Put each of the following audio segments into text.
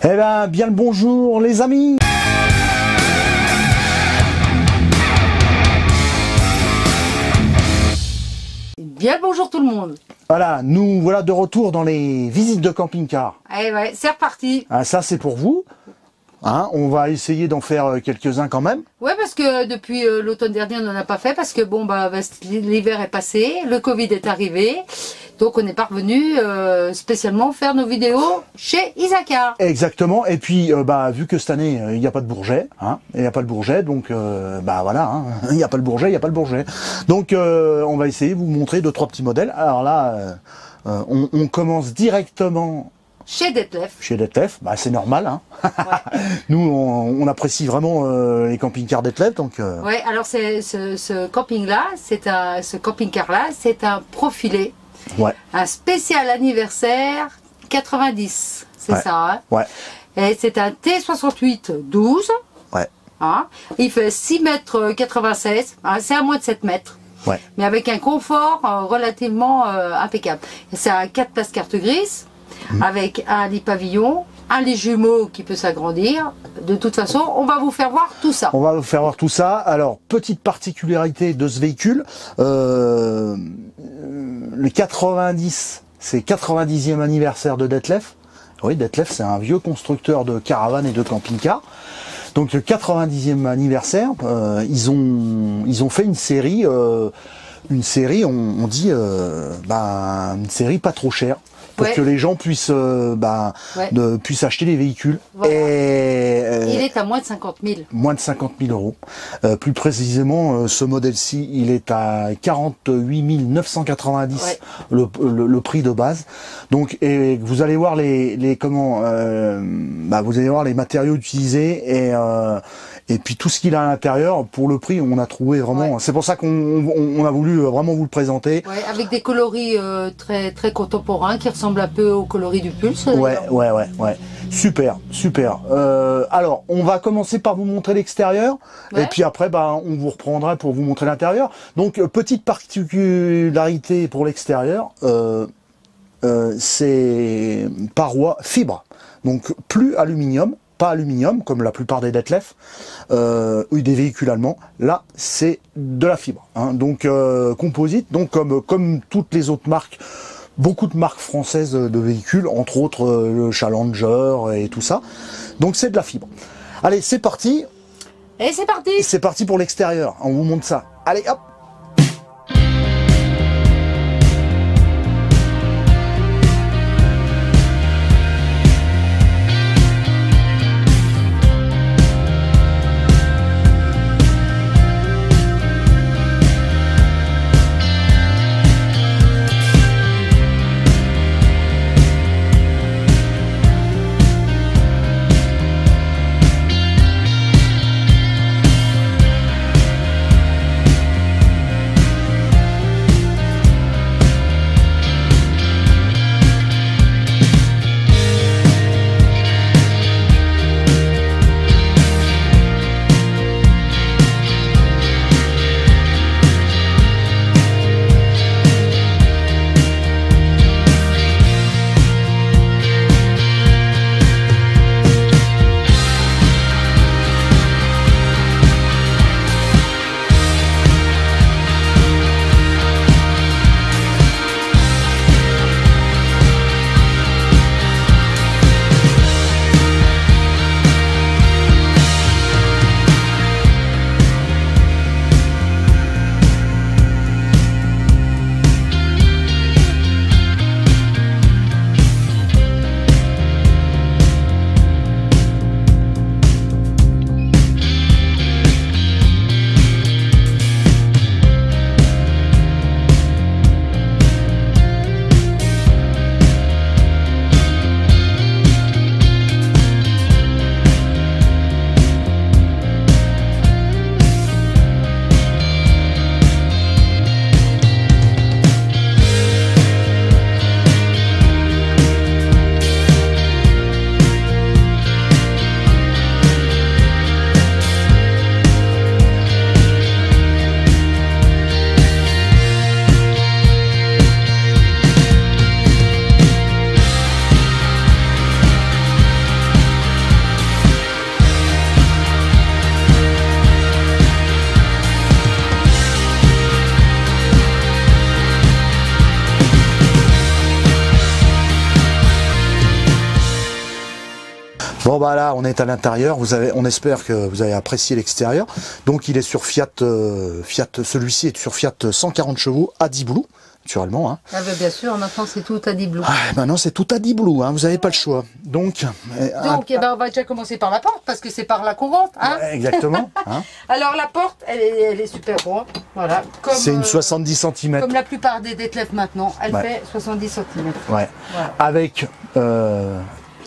Eh ben, bien le bonjour les amis. Bien le bonjour tout le monde. Voilà, nous voilà de retour dans les visites de camping-car. Allez, ouais, c'est reparti. Ah, ça c'est pour vous. Hein, on va essayer d'en faire quelques-uns quand même. Ouais, parce que depuis l'automne dernier, on n'en a pas fait parce que bon, l'hiver est passé, le Covid est arrivé, donc on n'est pas revenu spécialement faire nos vidéos chez Isaka. Exactement. Et puis, vu que cette année il n'y a pas de Bourget, hein, il n'y a pas de Bourget, donc voilà, hein, il n'y a pas le Bourget, il n'y a pas le Bourget. Donc, on va essayer de vous montrer 2-3 petits modèles. Alors là, on commence directement. Chez Detlef. Chez Detlef, c'est normal. Hein. Ouais. Nous, on apprécie vraiment les camping-cars Detlef. Donc, Ouais, alors ce camping-là, ce camping-car-là, c'est un profilé. Ouais. Un spécial anniversaire 90. C'est Ouais. ça, hein. Ouais. Et c'est un T68-12. Ouais. Hein. Il fait 6,96 m. Hein, c'est à moins de 7 mètres. Ouais. Mais avec un confort relativement impeccable. C'est un 4 places carte grise. Avec un lit pavillon, un lit jumeau qui peut s'agrandir. De toute façon, on va vous faire voir tout ça. On va vous faire voir tout ça. Alors, petite particularité de ce véhicule, le 90, c'est 90e anniversaire de Detlef. Oui, Detlef, c'est un vieux constructeur de caravanes et de camping-cars. Donc, le 90e anniversaire, ils ont fait une série, on dit, une série pas trop chère. Pour Ouais. que les gens puissent, puissent acheter des véhicules. Voilà. Et, Il est à moins de 50 000. moins de 50 000 euros. Plus précisément, ce modèle-ci, il est à 48 990 le prix de base. Donc, et vous allez voir vous allez voir les matériaux utilisés et puis tout ce qu'il a à l'intérieur. Pour le prix, on a trouvé vraiment. Ouais. C'est pour ça qu'on a voulu vraiment vous le présenter. Ouais, avec des coloris très très contemporains qui ressemblent un peu aux coloris du Pulse. Ouais. Super. Alors, on va commencer par vous montrer l'extérieur, Ouais. et puis après, on vous reprendra pour vous montrer l'intérieur. Donc, petite particularité pour l'extérieur, c'est parois fibre. Donc, plus aluminium, pas aluminium, comme la plupart des Detlef, ou des véhicules allemands. Là, c'est de la fibre. Hein. Donc, composite, donc comme toutes les autres marques, beaucoup de marques françaises de véhicules, entre autres le Challenger et tout ça. Donc c'est de la fibre. Allez, c'est parti. Et c'est parti. C'est parti pour l'extérieur. On vous montre ça. Allez, hop. Bon bah là on est à l'intérieur, on espère que vous avez apprécié l'extérieur. Donc il est sur Fiat, celui-ci est sur Fiat 140 chevaux à 10 Blue, naturellement. Hein. Ah bah bien sûr, maintenant c'est tout à 10 Blue. Ah, maintenant c'est tout à 10 Blue, hein, vous n'avez pas le choix. Donc eh ben, on va déjà commencer par la porte, parce que c'est par là qu'on rentre. Hein. Ouais, exactement. Hein. Alors la porte, elle est super grande. Voilà, c'est une 70 cm. Comme la plupart des Detlef maintenant, elle fait 70 cm. Ouais. Voilà.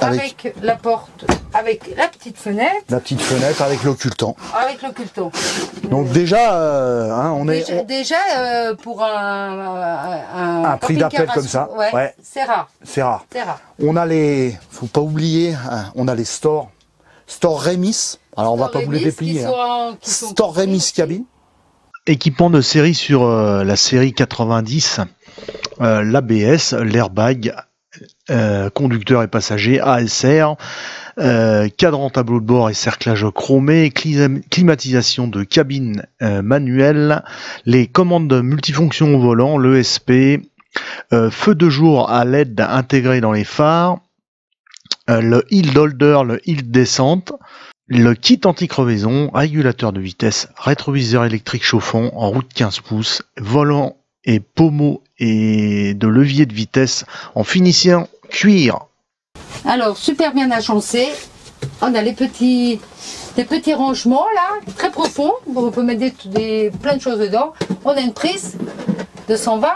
Avec la porte, avec la petite fenêtre. La petite fenêtre avec l'occultant. Avec l'occultant. Donc déjà, on est... Déjà, pour un prix d'appel comme ça, ouais. C'est rare. C'est rare. On a les... faut pas oublier, hein, on a les stores Remis. Alors on va pas vous les déplier. Store Remis cabine. Équipement de série sur la série 90, l'ABS, l'airbag, conducteur et passager, ASR, cadran tableau de bord et cerclage chromé, climatisation de cabine manuelle, les commandes multifonctions au volant, l'ESP, feu de jour à LED intégré dans les phares, le hill holder, le hill descente, le kit anti-crevaison, régulateur de vitesse, rétroviseur électrique chauffant en route 15 pouces, volant et pommeau et de levier de vitesse en finition cuir. Alors, super bien agencé. On a des petits rangements là, très profonds. On peut mettre plein de choses dedans. On a une prise de 120.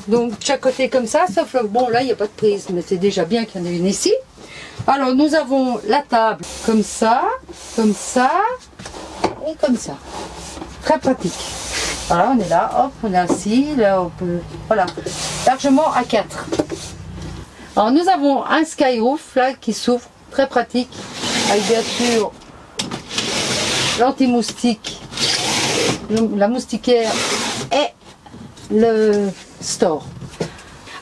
Donc, chaque côté comme ça, sauf le bon, là, il n'y a pas de prise, mais c'est déjà bien qu'il y en ait une ici. Alors, nous avons la table comme ça et comme ça. Très pratique. Voilà, on est là, hop, on est assis, là on peut, voilà, largement à 4. Alors nous avons un skyroof là qui s'ouvre, très pratique, avec bien sûr l'anti-moustique, la moustiquaire et le store.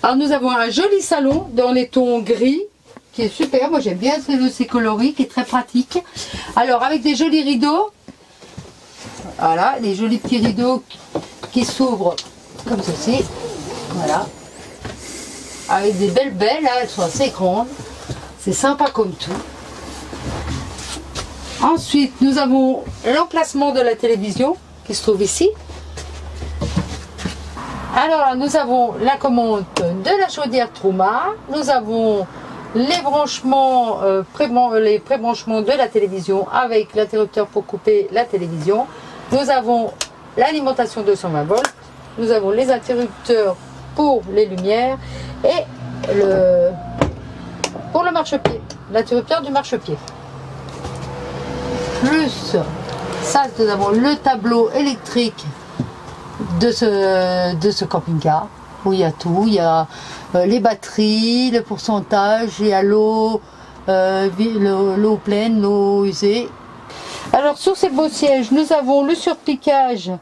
Alors nous avons un joli salon dans les tons gris, qui est super, moi j'aime bien ces coloris, qui est très pratique. Alors avec des jolis rideaux. Voilà, les jolis petits rideaux qui s'ouvrent comme ceci. Voilà. Avec des belles baies, là, elles sont assez grandes. C'est sympa comme tout. Ensuite, nous avons l'emplacement de la télévision qui se trouve ici. Alors, nous avons la commande de la chaudière Truma. Nous avons les branchements, les prébranchements de la télévision avec l'interrupteur pour couper la télévision. Nous avons l'alimentation de 220 volts, nous avons les interrupteurs pour les lumières et pour le marchepied, l'interrupteur du marchepied. Plus ça, nous avons le tableau électrique de ce camping-car où il y a tout, il y a les batteries, le pourcentage, il y a l'eau pleine, l'eau usée. Alors sur ces beaux sièges, nous avons le surpiquage,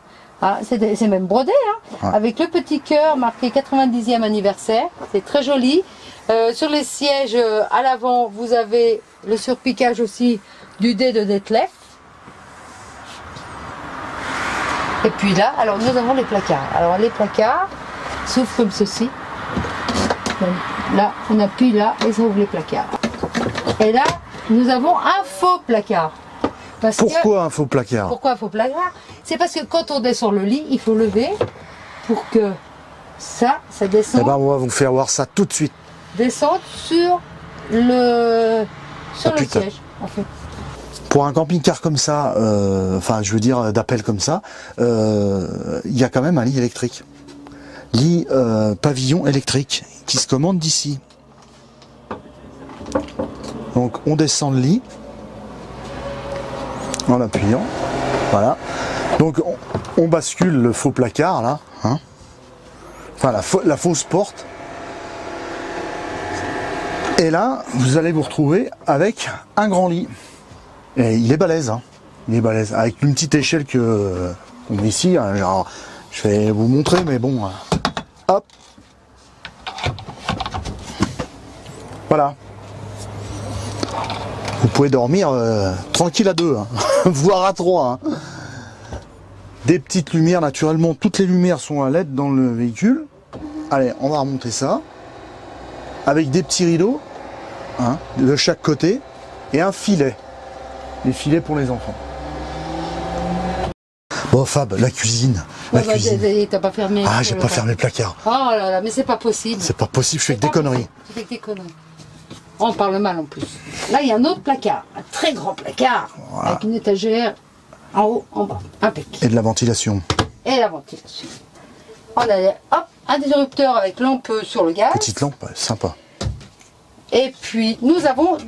c'est même brodé, hein, ouais. Avec le petit cœur marqué 90e anniversaire, c'est très joli. Sur les sièges à l'avant, vous avez le surpiquage aussi du dé de Detlef. Et puis là, alors nous avons les placards. Alors les placards s'ouvrent comme ceci. Là, on appuie là et ça ouvre les placards. Et là, nous avons un faux placard. Pourquoi un faux placard? Pourquoi un faux placard? C'est parce que quand on descend le lit, il faut lever pour que ça descende. Eh ben, on va vous faire voir ça tout de suite. Descendre sur le siège, en fait. Pour un camping-car comme ça, enfin, je veux dire d'appel comme ça, il y a quand même un lit électrique. Lit pavillon électrique qui se commande d'ici. Donc, on descend le lit. En appuyant, voilà. Donc on bascule le faux placard là, hein. Enfin la fausse porte. Et là, vous allez vous retrouver avec un grand lit. Et il est balèze, hein. Il est balèze. Avec une petite échelle que on met ici. Hein, genre, je vais vous montrer, mais bon. Hop. Voilà. Vous pouvez dormir tranquille à deux, hein, voire à trois. Hein. Des petites lumières, naturellement, toutes les lumières sont à LED dans le véhicule. Allez, on va remonter ça. Avec des petits rideaux. hein, de chaque côté, et un filet. Les filets pour les enfants. Bon Fab, la cuisine. La cuisine. T'as pas fermé. Ah, j'ai pas fermé le placard. Oh là là, mais c'est pas possible. C'est pas possible, je fais que des conneries. Tu fais que des conneries. On parle mal en plus. Là, il y a un autre placard, un très grand placard, voilà. avec une étagère en haut, en bas, impeccable. Et de la ventilation. Et la ventilation. On a hop, un interrupteur avec lampe sur le gaz. Petite lampe, sympa. Et puis, nous avons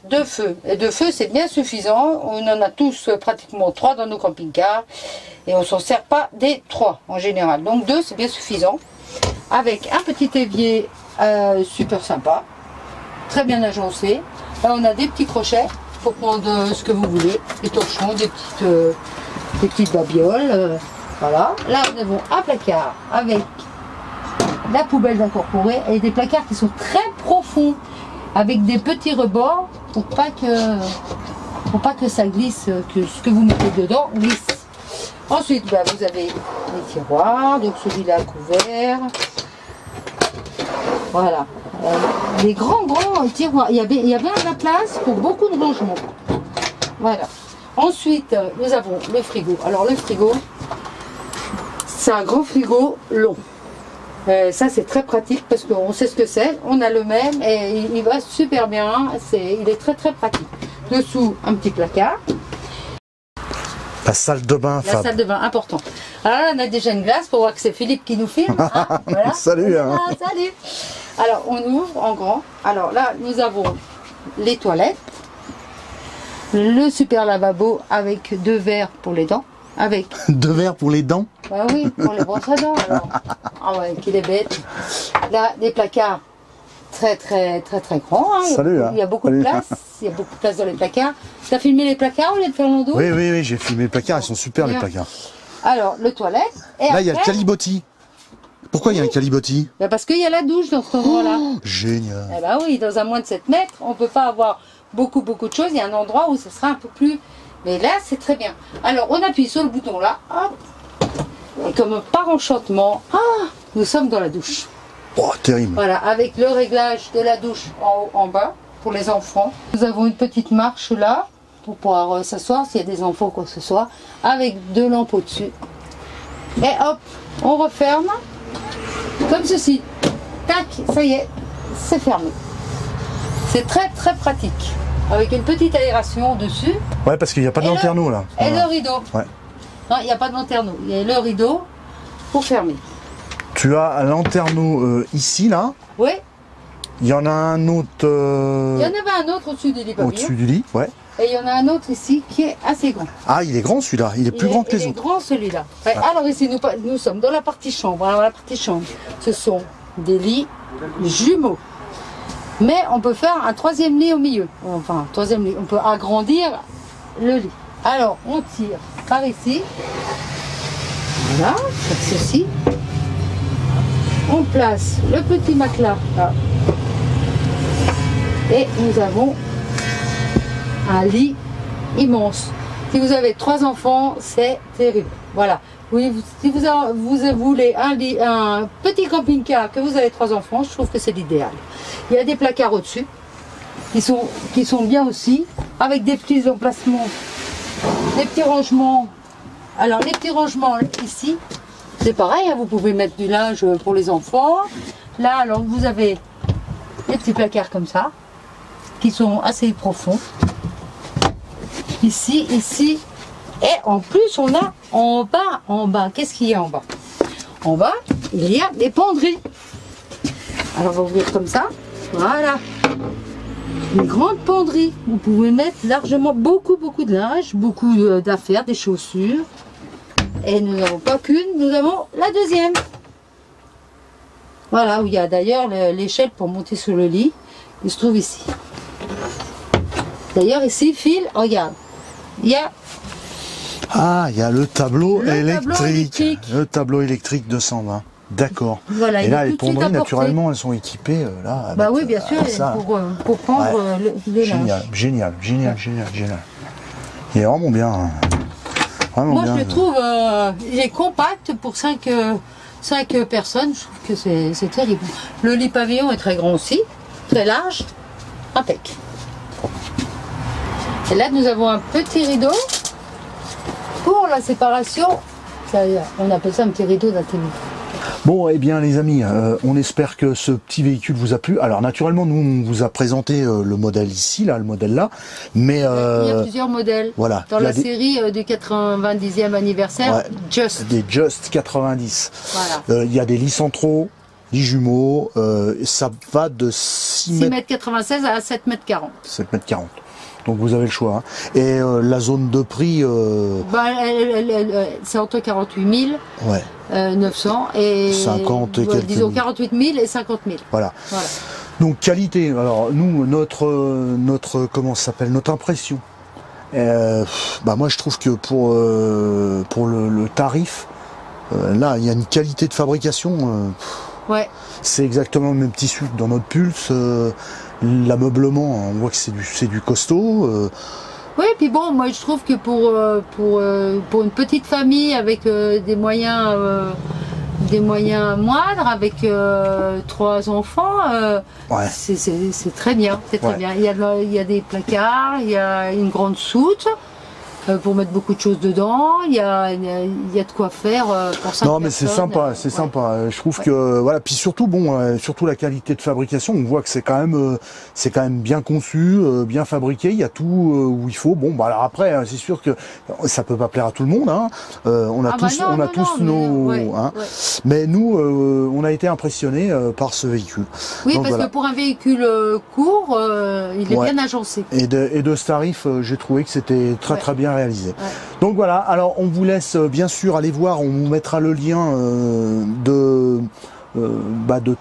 deux feux. Et 2 feux, c'est bien suffisant. On en a tous pratiquement 3 dans nos camping-cars. Et on ne s'en sert pas des 3 en général. Donc 2, c'est bien suffisant. Avec un petit évier super sympa. Très bien agencé. Là, on a des petits crochets pour prendre ce que vous voulez. Des torchons, des petites babioles. Voilà. Là, nous avons un placard avec la poubelle d'incorporer et des placards qui sont très profonds avec des petits rebords pour pas que ça glisse, que ce que vous mettez dedans glisse. Ensuite, bah, vous avez les tiroirs, donc celui-là couvert. Voilà. Les grands tiroirs. Il y a bien de la place pour beaucoup de rangements. Voilà. Ensuite, nous avons le frigo. Alors le frigo, c'est un grand frigo long. Ça c'est très pratique parce qu'on sait ce que c'est, on a le même et il va super bien, il est très pratique. Dessous un petit placard. La salle de bain, La Fab. salle de bain, important. Alors là on a déjà une glace pour voir que c'est Philippe qui nous filme. Ah, voilà. Salut, hein. Salut. Alors on ouvre en grand. Alors là nous avons les toilettes, le super lavabo avec 2 verres pour les dents. Avec 2 verres pour les dents. Bah oui, pour les brosses à dents alors. Ah ouais, qu'il est bête. Là, des placards très grands. Hein. Salut, hein. Il y a beaucoup de place. Il y a beaucoup de place dans les placards. Tu as filmé les placards au lieu de faire l'endos? Oui, j'ai filmé les placards, ils sont super les placards. Alors, le toilette. Et là, après, il y a le calibotti. Pourquoi il y a un calibotti? Bah parce qu'il y a la douche dans cet endroit-là. Oh, génial. Eh bah oui, dans un moins de 7 mètres, on ne peut pas avoir beaucoup de choses. Il y a un endroit où ce sera un peu plus... Mais là, c'est très bien. Alors, on appuie sur le bouton là. Hop. Et comme par enchantement, nous sommes dans la douche. Oh, terrible. Voilà, avec le réglage de la douche en haut, en bas, pour les enfants. Nous avons une petite marche là, pour pouvoir s'asseoir s'il y a des enfants, quoi que ce soit, avec 2 lampes au-dessus. Et hop, on referme, comme ceci. Tac, ça y est, c'est fermé. C'est très pratique. Avec une petite aération dessus. Ouais, parce qu'il n'y a pas de lanterneau là. Et Voilà. le rideau. Ouais. Non, il n'y a pas de lanterneau. Il y a le rideau pour fermer. Tu as un lanterneau ici là. Oui. Il y en a un autre. Il y en avait un autre au-dessus du lit pavillon. Au-dessus du lit, ouais. Et il y en a un autre ici qui est assez grand. Ah, il est grand celui-là. Il est plus grand que les Il est autres. grand celui-là. Ouais, alors ici, nous sommes dans la partie chambre. Alors la partie chambre, ce sont des lits jumeaux. Mais on peut faire un 3e lit au milieu. Enfin, 3e lit. On peut agrandir le lit. Alors, on tire par ici. Voilà, comme ceci. On place le petit matelas là. Et nous avons un lit immense. Si vous avez 3 enfants, c'est terrible. Voilà. Oui, si vous voulez un petit camping-car, que vous avez 3 enfants, je trouve que c'est l'idéal. Il y a des placards au-dessus qui sont bien aussi, avec des petits emplacements, des petits rangements. Alors les petits rangements ici, c'est pareil, hein, vous pouvez mettre du linge pour les enfants. Là, alors vous avez des petits placards comme ça, qui sont assez profonds. Ici. Et en plus, on a en bas, qu'est-ce qu'il y a en bas? En bas, il y a des penderies. Alors, on va ouvrir comme ça. Voilà. Une grande penderie. Vous pouvez mettre largement beaucoup de linge, beaucoup d'affaires, des chaussures. Et nous n'avons pas qu'une, nous avons la 2e. Voilà, où il y a d'ailleurs l'échelle pour monter sur le lit. Il se trouve ici. D'ailleurs, ici, Phil, regarde. Il y a... Ah, il y a le tableau tableau électrique. Le tableau électrique 220. D'accord. Voilà, et il là, est les tout de suite ponderies, apporté. naturellement, elles sont équipées là. Bah avec, oui, bien sûr, ça. pour prendre les linges. Génial. Il est vraiment bien. Hein. Vraiment Moi, bien. je le trouve, il est compact pour 5 personnes. Je trouve que c'est terrible. Le lit pavillon est très grand aussi, très large. impec. Et là, nous avons un petit rideau pour la séparation. Ça, on appelle ça un petit rideau d'intimité. Bon, eh bien les amis, on espère que ce petit véhicule vous a plu. Alors naturellement, nous, on vous a présenté le modèle ici, là, le modèle là, mais... il y a plusieurs modèles. Voilà. Dans la série du 90e anniversaire, ouais, Just. Des Just 90. Voilà. Il y a des Licentro, des jumeaux, ça va de 6 mètres 96 à 7 mètres 40. 7 mètres 40. Donc vous avez le choix. Hein. Et la zone de prix... Bah, c'est entre 48 000, ouais. 900 et 50 et quelques disons mille. 48 000 et 50 000. Voilà. Donc qualité. Alors nous, notre comment ça s'appelle, notre impression. Bah moi je trouve que pour le tarif, là il y a une qualité de fabrication. Ouais. C'est exactement le même tissu que dans notre Pulse. L'ameublement, on voit que c'est du costaud. Oui, puis bon, moi je trouve que pour une petite famille avec des moyens moindres, avec 3 enfants, ouais. c'est très bien, c'est très ouais. bien. Il y a des placards, il y a une grande soute. Pour mettre beaucoup de choses dedans, il y a de quoi faire pour 5 Non mais c'est sympa, c'est ouais. sympa. Je trouve que voilà, puis surtout bon, surtout la qualité de fabrication, on voit que c'est quand même bien conçu, bien fabriqué. Il y a tout où il faut. Bon, bah alors après, c'est sûr que ça peut pas plaire à tout le monde. Hein. On a tous nos. Ouais, hein. Ouais. Mais nous, on a été impressionnés par ce véhicule. Oui, donc, parce voilà. que pour un véhicule court, il est ouais. bien agencé. Et de ce tarif, j'ai trouvé que c'était très très bien réalisé. Ouais. Donc voilà, alors on vous laisse bien sûr aller voir, on vous mettra le lien de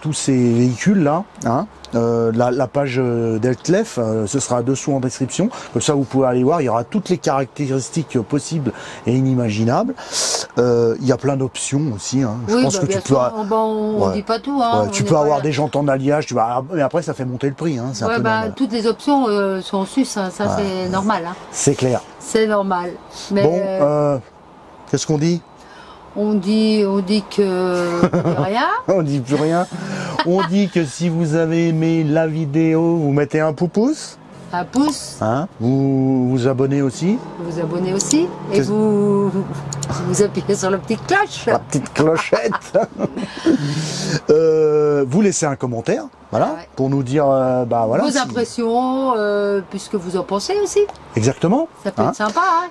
tous ces véhicules là, hein. La page d'Eltlef, ce sera dessous en description, comme ça vous pouvez aller voir, il y aura toutes les caractéristiques possibles et inimaginables. Il y a plein d'options aussi, hein. Je pense que tu peux... on dit pas tout. Hein. Ouais, tu peux avoir des jantes en alliage, mais après ça fait monter le prix. Hein. C'est un peu normal. Toutes les options sont en sus, hein. Ça c'est normal. Hein. C'est clair. C'est normal. Mais bon, qu'est-ce qu'on dit ? On dit que plus rien. On dit plus rien. On dit que si vous avez aimé la vidéo, vous mettez un pouce. Un pouce. Hein, vous vous abonnez aussi. Vous abonnez aussi. Et vous appuyez sur la petite cloche. La petite clochette. Vous laissez un commentaire. Voilà, ouais. Pour nous dire voilà, vos impressions, puisque vous en pensez aussi. Exactement. Ça peut être sympa. Hein.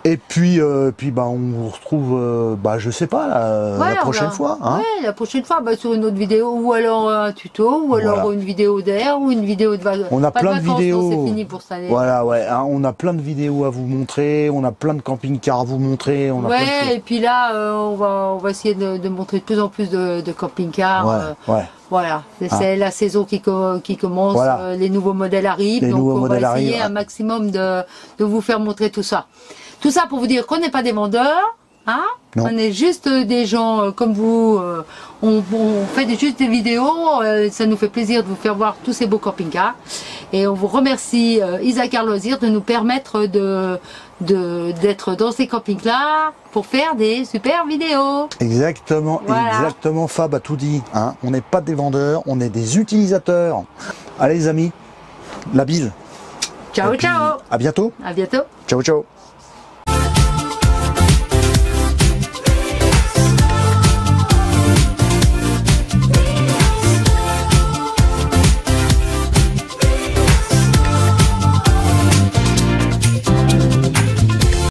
Et puis, on vous retrouve, je sais pas, la prochaine fois. Hein. Oui, la prochaine fois, sur une autre vidéo, ou alors un tuto, ou alors une vidéo d'air, ou une vidéo de vacances. On a plein de vidéos. C'est fini pour cette année. Voilà, ouais. Hein, on a plein de vidéos à vous montrer, on a plein de camping-cars à vous montrer. On a plein de choses. Et puis là, on va essayer de montrer de plus en plus de camping-cars. Ouais. Voilà, c'est la saison qui commence, voilà. Les nouveaux modèles arrivent, donc on va essayer un maximum de vous faire montrer tout ça. Tout ça pour vous dire qu'on n'est pas des vendeurs, hein. On est juste des gens comme vous, on fait juste des vidéos, ça nous fait plaisir de vous faire voir tous ces beaux camping-cars. Et on vous remercie Isaac Loisirs de nous permettre d'être dans ces campings-là pour faire des super vidéos. Exactement, voilà. Exactement, Fab a tout dit. Hein. On n'est pas des vendeurs, on est des utilisateurs. Allez les amis, la bise. Ciao, ciao. À bientôt. À bientôt. Ciao, ciao.